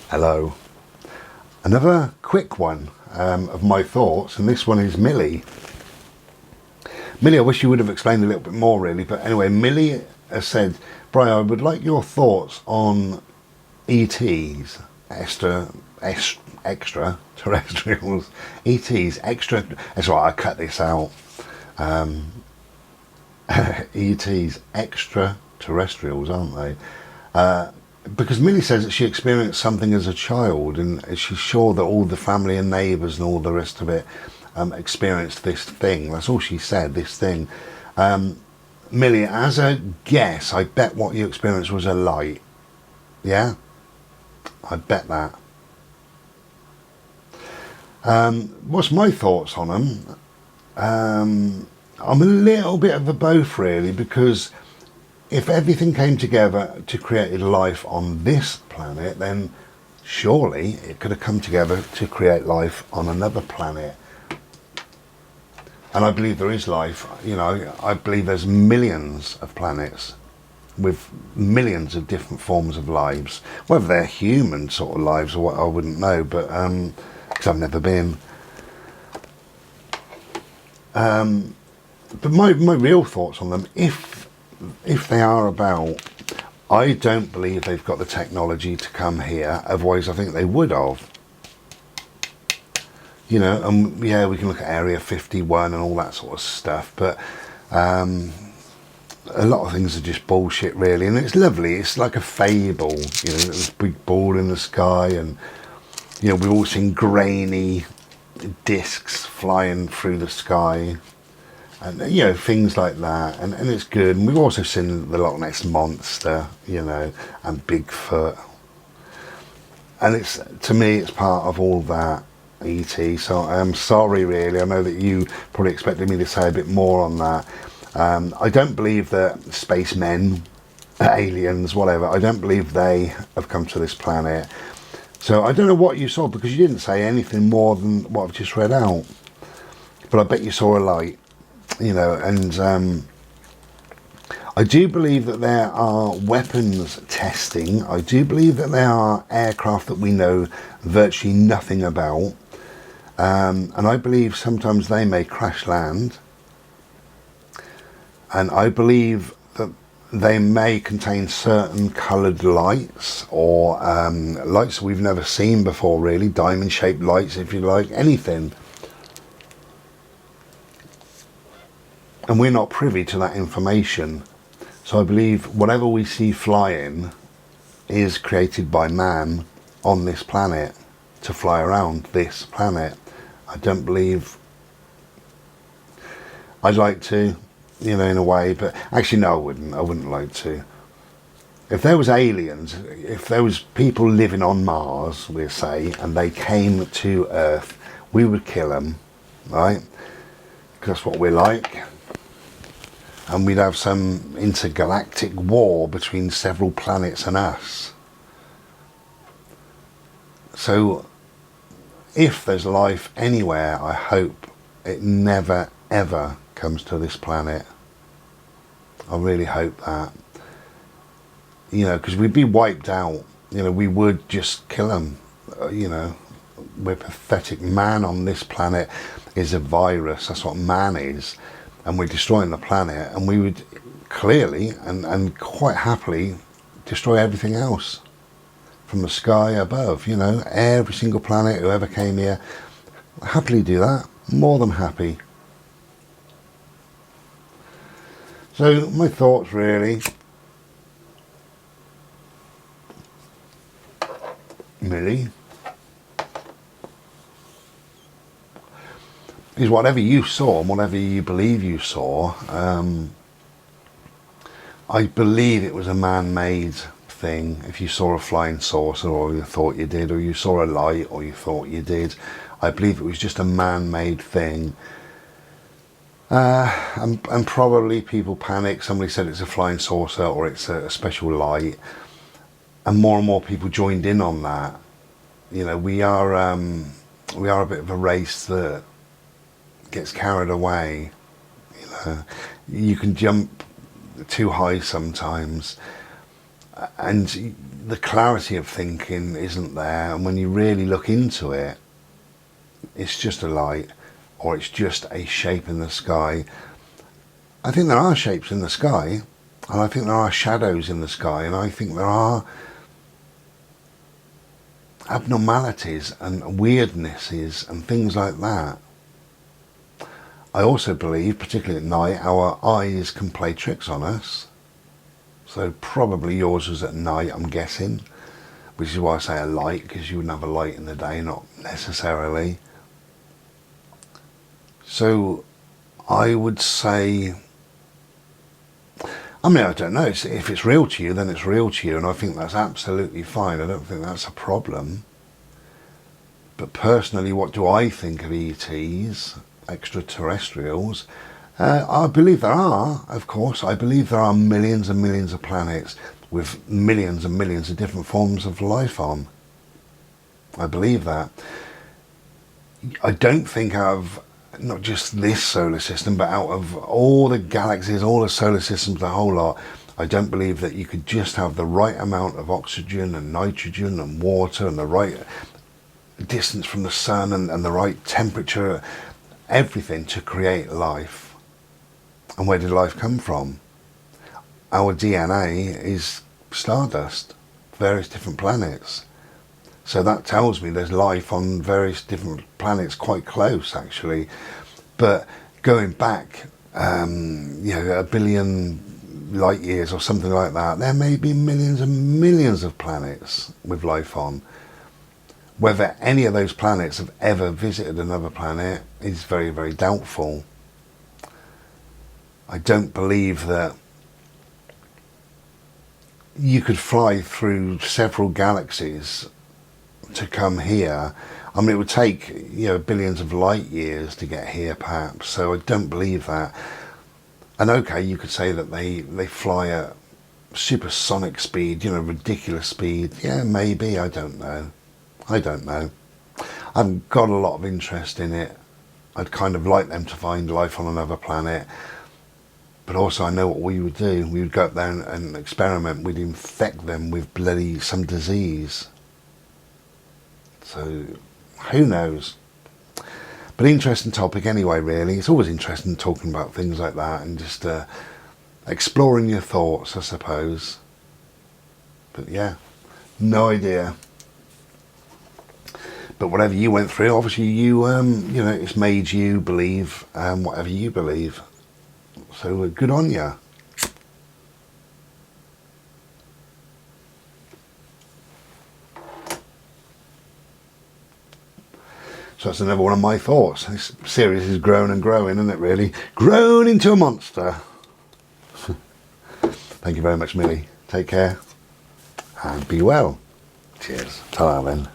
Hello. Another quick one of my thoughts, and this one is Millie. Millie, I wish you would have explained a little bit more really, but anyway, Millie has said, Brian, I would like your thoughts on ETs, extraterrestrials, ETs, that's right, I cut this out, ETs, extraterrestrials, aren't they? Because Millie says that she experienced something as a child, and she's sure that all the family and neighbours and all the rest of it experienced this thing. That's all she said, this thing. Millie, as a guess, I bet what you experienced was a light. Yeah? I bet that. What's my thoughts on them? I'm a little bit of a both really, because if everything came together to create life on this planet, then surely it could have come together to create life on another planet. And I believe there is life, I believe there's millions of planets with millions of different forms of lives. Whether they're human sort of lives or what, I wouldn't know, but because I've never been. But my real thoughts on them, if they are about, I don't believe they've got the technology to come here, otherwise I think they would have. Yeah, we can look at Area 51 and all that sort of stuff, but a lot of things are just bullshit really, and it's lovely, it's like a fable, this big ball in the sky, and we've all seen grainy discs flying through the sky, and things like that, and it's good. And we've also seen the Loch Ness Monster, and Bigfoot, and it's, to me, it's part of all that ET. So I'm sorry really, I know that you probably expected me to say a bit more on that. I don't believe that spacemen, aliens, whatever, I don't believe they have come to this planet. So I don't know what you saw, because you didn't say anything more than what I've just read out, but I bet you saw a light. And I do believe that there are weapons testing. I do believe that there are aircraft that we know virtually nothing about. And I believe sometimes they may crash land. And I believe that they may contain certain coloured lights, or lights we've never seen before really, diamond-shaped lights if you like, anything. And we're not privy to that information. So I believe whatever we see flying is created by man on this planet to fly around this planet. I don't believe, I'd like to, in a way, but actually no, I wouldn't like to. If there was aliens, if there was people living on Mars, we'll say, and they came to Earth, we would kill them, right? Because that's what we're like. And we'd have some intergalactic war between several planets and us. So if there's life anywhere, I hope it never ever comes to this planet. I really hope that. Because we'd be wiped out. We would just kill them. We're pathetic. Man on this planet is a virus. That's what man is. And we're destroying the planet, and we would clearly and quite happily destroy everything else from the sky above. Every single planet, whoever came here, happily do that, more than happy. So my thoughts really, Millie, is whatever you saw and whatever you believe you saw, I believe it was a man-made thing. If you saw a flying saucer, or you thought you did, or you saw a light, or you thought you did, I believe it was just a man-made thing. And probably people panicked. Somebody said it's a flying saucer or it's a special light, and more people joined in on that. We are a bit of a race that gets carried away. You can jump too high sometimes, and the clarity of thinking isn't there, and when you really look into it, it's just a light, or it's just a shape in the sky. I think there are shapes in the sky, and I think there are shadows in the sky, and I think there are abnormalities and weirdnesses and things like that. I also believe, particularly at night, our eyes can play tricks on us. So probably yours was at night, I'm guessing, which is why I say a light, because you wouldn't have a light in the day, not necessarily. So I would say, I mean, I don't know, if it's real to you, then it's real to you, and I think that's absolutely fine. I don't think that's a problem. But personally, what do I think of ETs, extraterrestrials? I believe there are, of course. I believe there are millions and millions of planets with millions and millions of different forms of life on. I believe that. I don't think of not just this solar system, but out of all the galaxies, all the solar systems, the whole lot, I don't believe that you could just have the right amount of oxygen and nitrogen and water and the right distance from the sun and the right temperature, everything to create life. And where did life come from? Our DNA is stardust, various different planets. So that tells me there's life on various different planets, quite close actually. But going back, a billion light years or something like that, there may be millions and millions of planets with life on. Whether any of those planets have ever visited another planet is very, very doubtful. I don't believe that you could fly through several galaxies to come here. I mean, it would take, billions of light years to get here, perhaps. So I don't believe that. And okay, you could say that they fly at supersonic speed, ridiculous speed. Yeah, maybe. I don't know. I haven't got a lot of interest in it. I'd kind of like them to find life on another planet. But also I know what we would do. We would go up there and experiment. We'd infect them with bloody some disease. So who knows? But interesting topic anyway, really. It's always interesting talking about things like that and just exploring your thoughts, I suppose. But yeah, no idea. But whatever you went through, obviously it's made you believe whatever you believe. So good on you. So that's another one of my thoughts. This series is growing and growing, isn't it, really? Grown into a monster. Thank you very much, Millie. Take care and be well. Cheers. Ta-ra then.